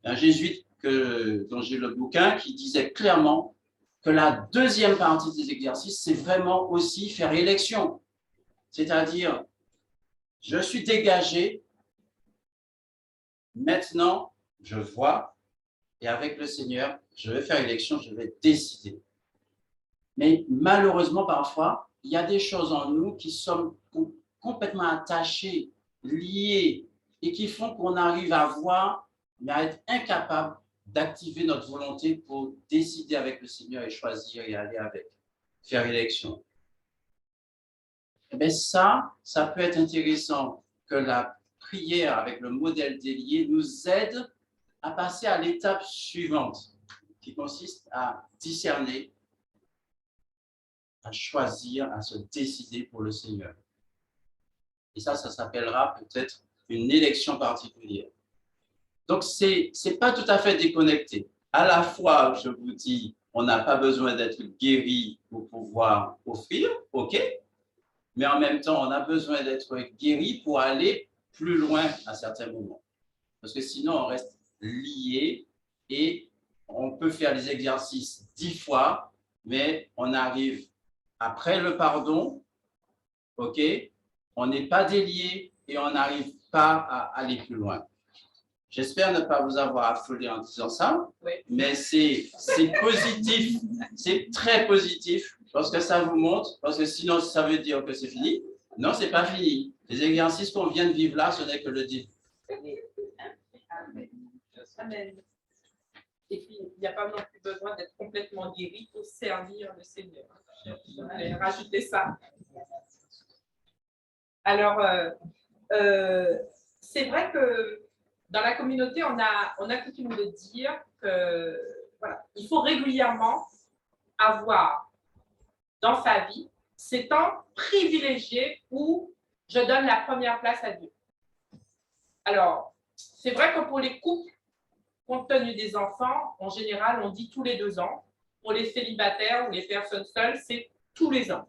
Un jésuite dont j'ai le bouquin qui disait clairement que la deuxième partie des exercices, c'est vraiment aussi faire élection. C'est-à-dire, je suis dégagé, maintenant, je vois, et avec le Seigneur, je vais faire élection, je vais décider. Mais malheureusement, parfois, il y a des choses en nous qui sont complètement attachées, liées, et qui font qu'on arrive à voir, mais à être incapable d'activer notre volonté pour décider avec le Seigneur et choisir et aller avec, faire élection. Et bien ça peut être intéressant que la prière avec le modèle délié nous aide à passer à l'étape suivante, qui consiste à discerner, à choisir, à se décider pour le Seigneur. Et ça s'appellera peut-être une élection particulière. Donc, ce n'est pas tout à fait déconnecté. À la fois, je vous dis, on n'a pas besoin d'être guéri pour pouvoir offrir, OK, mais en même temps, on a besoin d'être guéri pour aller plus loin à certains moments. Parce que sinon, on reste lié et on peut faire les exercices 10 fois, mais on arrive après le pardon, OK, on n'est pas délié et on n'arrive pas à aller plus loin. J'espère ne pas vous avoir affolé en disant ça, oui, mais c'est positif, c'est très positif, parce que ça vous montre, parce que sinon ça veut dire que c'est fini. Non, ce n'est pas fini. Les exercices qu'on vient de vivre là, ce n'est que le début. Amen. Et puis, il n'y a pas non plus besoin d'être complètement guéri pour servir le Seigneur. Je vais rajouter ça. Alors, c'est vrai que dans la communauté, on a coutume de dire que voilà, il faut régulièrement avoir dans sa vie ces temps privilégiés où je donne la première place à Dieu. Alors, c'est vrai que pour les couples, compte tenu des enfants, en général, on dit tous les 2 ans. Pour les célibataires ou les personnes seules, c'est tous les ans.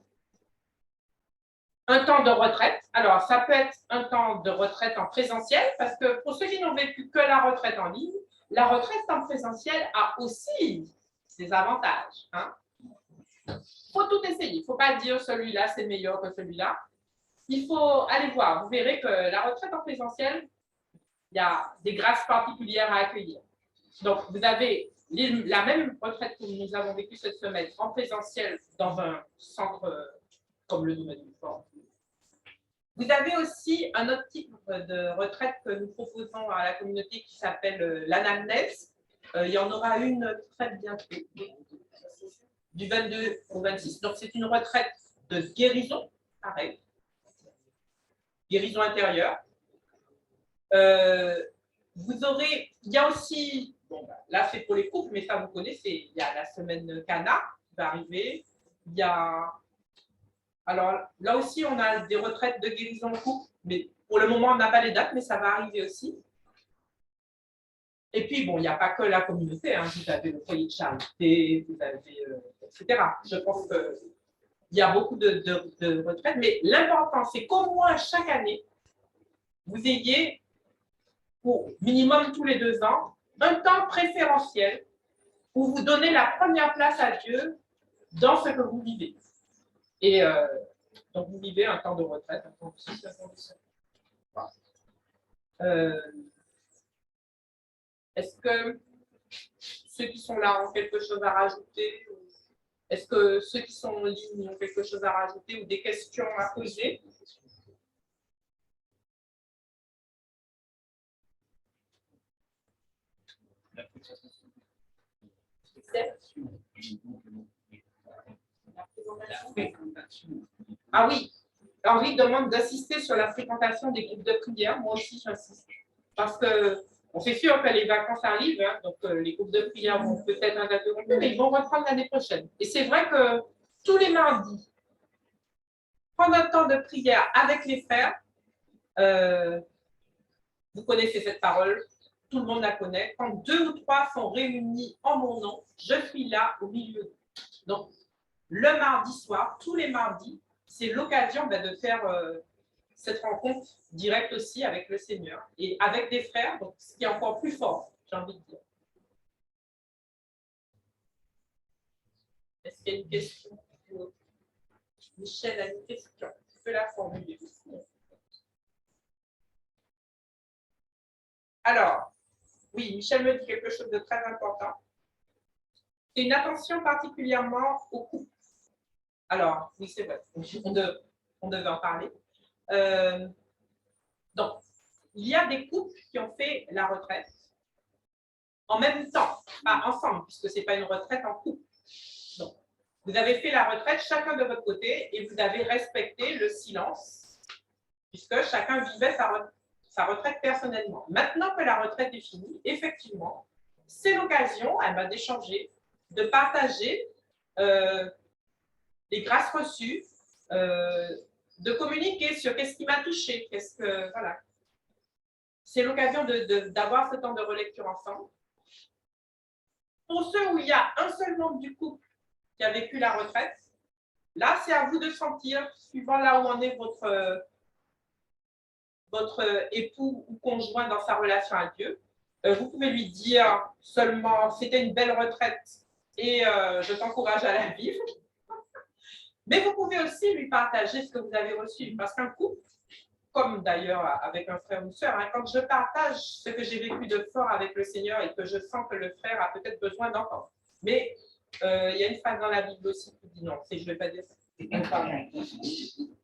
Un temps de retraite. Alors, ça peut être un temps de retraite en présentiel, parce que pour ceux qui n'ont vécu que la retraite en ligne, la retraite en présentiel a aussi ses avantages. Il faut tout essayer. Il ne faut pas dire celui-là, c'est meilleur que celui-là. Il faut aller voir. Vous verrez que la retraite en présentiel, il y a des grâces particulières à accueillir. Donc, vous avez la même retraite que nous avons vécue cette semaine en présentiel dans un centre comme le domaine du Fort. Vous avez aussi un autre type de retraite que nous proposons à la communauté qui s'appelle l'anamnèse. Il y en aura une très bientôt, du 22 au 26. Donc, c'est une retraite de guérison, pareil, guérison intérieure. Vous aurez, il y a aussi, bon, là c'est pour les couples, mais ça vous connaissez, il y a la semaine Cana qui va arriver, il y a, alors là aussi on a des retraites de guérison en couple, mais pour le moment on n'a pas les dates, mais ça va arriver aussi. Et puis bon, il n'y a pas que la communauté, vous avez le foyer de charité, vous avez, etc. Je pense qu'il y a beaucoup de retraites, mais l'important c'est qu'au moins chaque année, vous ayez pour minimum tous les 2 ans, un temps préférentiel où vous donnez la première place à Dieu dans ce que vous vivez. Et donc, vous vivez un temps de retraite, un temps de suite, un temps de suite. Est-ce que ceux qui sont là ont quelque chose à rajouter? Est-ce que ceux qui sont en ligne ont quelque chose à rajouter ou des questions à poser? Ah oui, Henri demande d'assister sur la fréquentation des groupes de prière. Moi aussi, j'insiste. Parce que on fait sûr que les vacances arrivent, donc les groupes de prière vont peut-être être interrompus, mais ils vont reprendre l'année prochaine. Et c'est vrai que tous les mardis, prendre un temps de prière avec les frères, vous connaissez cette parole, tout le monde la connaît. Quand 2 ou 3 sont réunis en mon nom, je suis là au milieu d'eux. Donc, le mardi soir, tous les mardis, c'est l'occasion de faire cette rencontre directe aussi avec le Seigneur et avec des frères, donc, ce qui est encore plus fort, j'ai envie de dire. Est-ce qu'il y a une question? Michel a une question. Tu peux la formuler aussi. Alors, oui, Michel me dit quelque chose de très important. C'est une attention particulièrement au couple. Alors, oui, c'est vrai, on devait en parler. Donc, il y a des couples qui ont fait la retraite en même temps, pas ensemble, puisque ce n'est pas une retraite en couple. Donc, vous avez fait la retraite chacun de votre côté et vous avez respecté le silence, puisque chacun vivait sa retraite personnellement. Maintenant que la retraite est finie, effectivement, c'est l'occasion d'échanger, de partager les grâces reçues, de communiquer sur qu'est-ce qui m'a touché, voilà. C'est l'occasion d'avoir ce temps de relecture ensemble. Pour ceux où il y a un seul membre du couple qui a vécu la retraite, là, c'est à vous de sentir, suivant là où en est votre époux ou conjoint dans sa relation à Dieu. Vous pouvez lui dire seulement, c'était une belle retraite et je t'encourage à la vivre. Mais vous pouvez aussi lui partager ce que vous avez reçu. Parce qu'un couple, comme d'ailleurs avec un frère ou une sœur, quand je partage ce que j'ai vécu de fort avec le Seigneur et que je sens que le frère a peut-être besoin d'entendre. Mais il y a une phrase dans la Bible aussi qui dit non, je ne vais pas dire ça.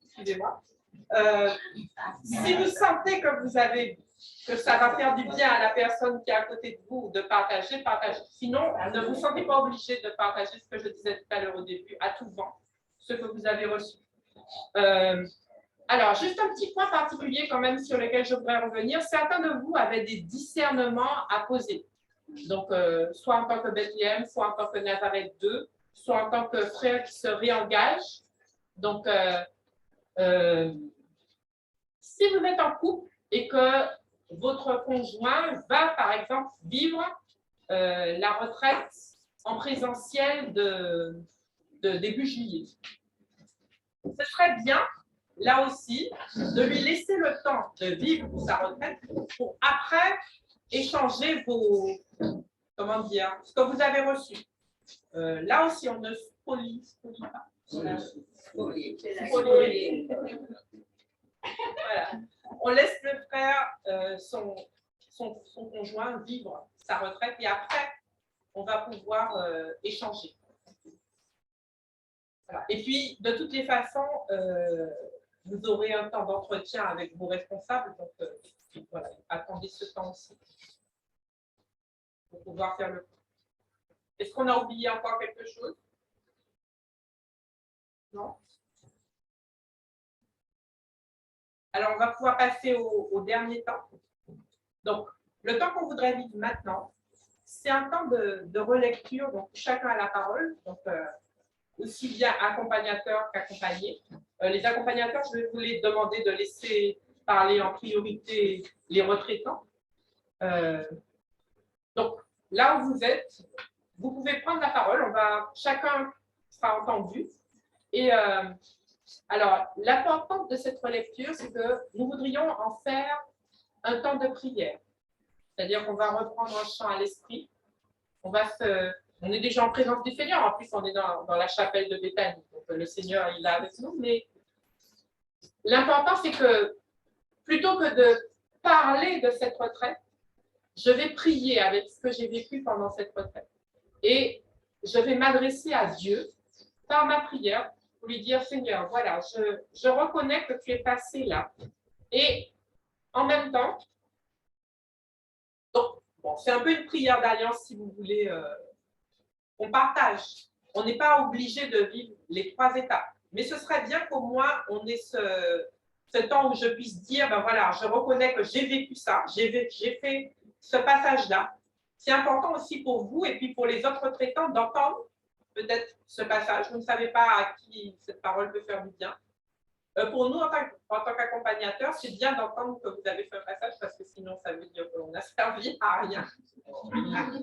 Excusez-moi. Si vous sentez que ça va faire du bien à la personne qui est à côté de vous de partager, partagez. Sinon, ne vous sentez pas obligé de partager ce que je disais tout à l'heure au début, à tout vent, ce que vous avez reçu. Alors, juste un petit point particulier quand même sur lequel je voudrais revenir. Certains de vous avaient des discernements à poser. Donc, soit en tant que Bethléem, soit en tant que Nazareth 2, soit en tant que frère qui se réengage. Donc, si vous êtes en couple et que votre conjoint va, par exemple, vivre la retraite en présentiel de début juillet, ce serait bien, là aussi, de lui laisser le temps de vivre sa retraite pour après échanger vos, comment dire, ce que vous avez reçu. Là aussi, on ne spolie pas. Spolier. Voilà. On laisse le frère, son conjoint vivre sa retraite et après, on va pouvoir échanger. Voilà. Et puis, de toutes les façons, vous aurez un temps d'entretien avec vos responsables. Donc, voilà, attendez ce temps aussi pour pouvoir faire le point. Est-ce qu'on a oublié encore quelque chose? Non? Alors, on va pouvoir passer au dernier temps. Donc, le temps qu'on voudrait vivre maintenant, c'est un temps de relecture. Donc, chacun a la parole. Donc, aussi bien accompagnateur qu'accompagné. Les accompagnateurs, je vais vous les demander de laisser parler en priorité les retraitants. Donc, là où vous êtes, vous pouvez prendre la parole. Chacun sera entendu. Et alors, l'importance de cette relecture, c'est que nous voudrions en faire un temps de prière. C'est-à-dire qu'on va reprendre un chant à l'esprit. On est déjà en présence du Seigneur. En plus, on est dans la chapelle de Béthanie. Donc, le Seigneur, il est là avec nous. Mais l'important, c'est que plutôt que de parler de cette retraite, je vais prier avec ce que j'ai vécu pendant cette retraite. Et je vais m'adresser à Dieu par ma prière pour lui dire, Seigneur, voilà, je reconnais que tu es passé là. Et en même temps, donc, bon, c'est un peu une prière d'alliance, si vous voulez, on partage. On n'est pas obligé de vivre les 3 étapes. Mais ce serait bien qu'au moins, on ait ce temps où je puisse dire, ben voilà, je reconnais que j'ai vécu ça, j'ai fait ce passage-là. C'est important aussi pour vous et puis pour les autres retraitants d'entendre peut-être ce passage. Vous ne savez pas à qui cette parole peut faire du bien. Pour nous, en tant qu'accompagnateurs, c'est bien d'entendre que vous avez fait un passage parce que sinon, ça veut dire qu'on n'a servi à rien.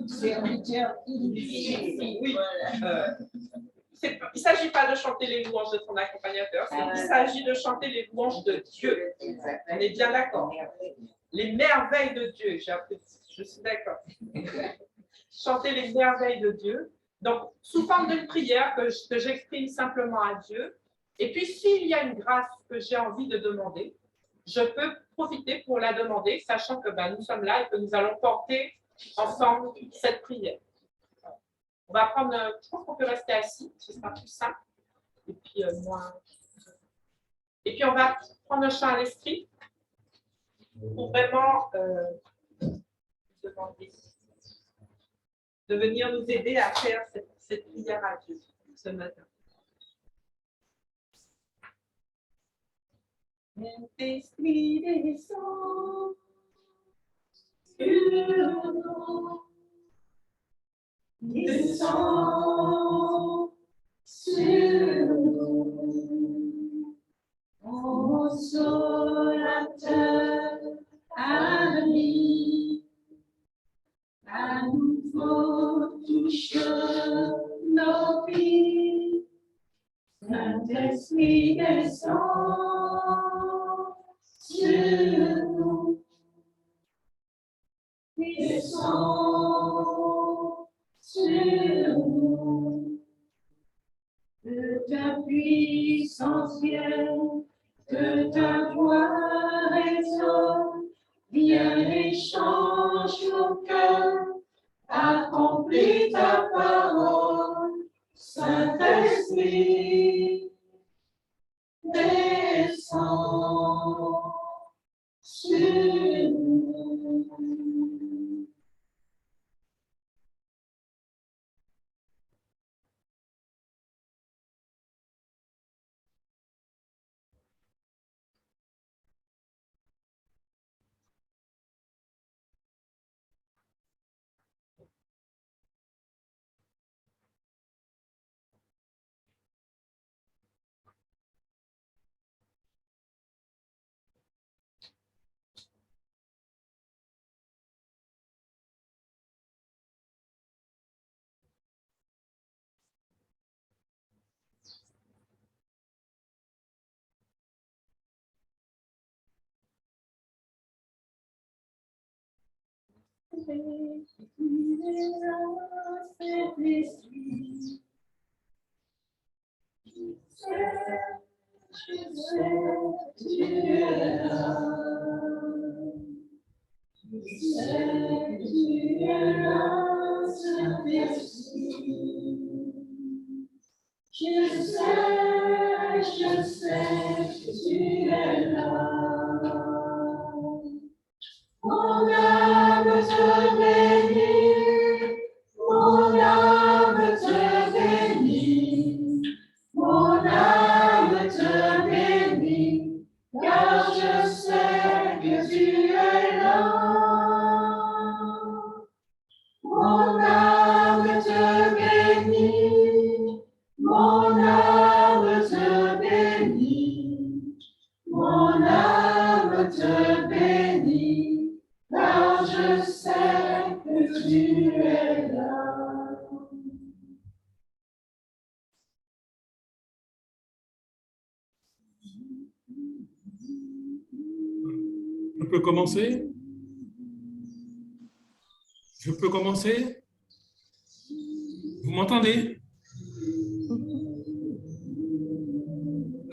Serviteur oui. Il ne s'agit pas de chanter les louanges de son accompagnateur, il s'agit de chanter les louanges de Dieu. On est bien d'accord. Les merveilles de Dieu, j'ai appris, je suis d'accord. Chanter les merveilles de Dieu. Donc, sous forme d'une prière que j'exprime simplement à Dieu. Et puis, s'il y a une grâce que j'ai envie de demander, je peux profiter pour la demander, sachant que nous sommes là et que nous allons porter ensemble cette prière. On va prendre, je pense qu'on peut rester assis, ce sera plus simple. Et puis, on va prendre un chant à l'esprit pour vraiment demander de venir nous aider à faire cette prière à Dieu ce matin. Saint-Esprit descend sur nous, descend sur nous, consolateur, ami, à nouveau touche nos vies. Saint-Esprit descend sur nous, descend sur nous, que ta puissance vienne, que ta voix résonne, viens et change nos cœurs, accomplis ta parole, Saint-Esprit, descends sur nous. Mon âme te bénit, mon âme te bénit, mon âme te bénit, car je sais que tu es là. Mon âme te bénit, mon âme te bénit, mon âme te bénit, car je sais que tu es là. Je peux commencer? Je peux commencer? Vous m'entendez?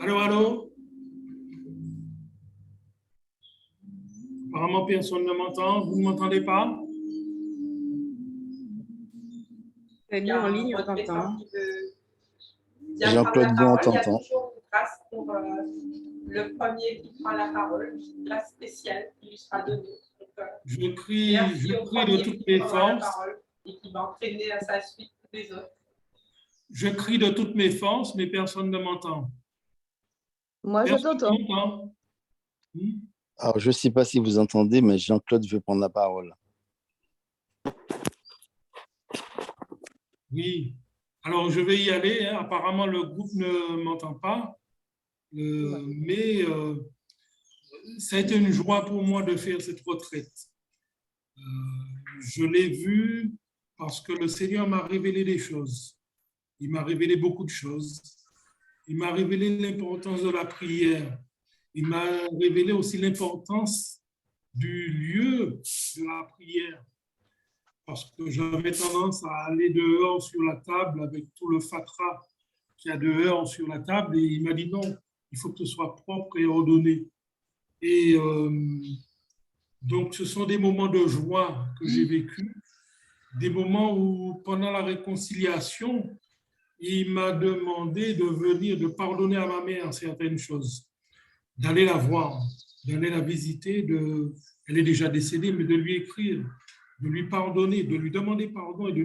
Allô, allô? Apparemment, personne ne m'entend. Vous ne m'entendez pas? Il y a en ligne, on t'entend. Jean-Claude Bon, on Il y a t'entend. toujours une grâce pour le premier qui prend la parole, une grâce spéciale qui lui sera donnée. Donc, Je crie merci au de premier toutes qui mes prendra la forces. parole et qui va entraîner à sa suite tous les autres. Je crie de toutes mes forces, mais personne ne m'entend. Moi, je Personne t'entends. ne m'entend. Alors, je ne sais pas si vous entendez, mais Jean-Claude veut prendre la parole. Oui. Alors, je vais y aller. Hein. Apparemment, le groupe ne m'entend pas. Mais ça a été une joie pour moi de faire cette retraite. Je l'ai vu parce que le Seigneur m'a révélé des choses. Il m'a révélé beaucoup de choses. Il m'a révélé l'importance de la prière. Il m'a révélé aussi l'importance du lieu de la prière. Parce que j'avais tendance à aller dehors sur la table avec tout le fatras qu'il y a dehors sur la table. Et il m'a dit non, il faut que ce soit propre et ordonné. Et donc, ce sont des moments de joie que j'ai vécus. Des moments où, pendant la réconciliation, il m'a demandé de venir, de pardonner à ma mère certaines choses, d'aller la voir, d'aller la visiter, elle est déjà décédée, mais de lui écrire, de lui pardonner, de lui demander pardon et de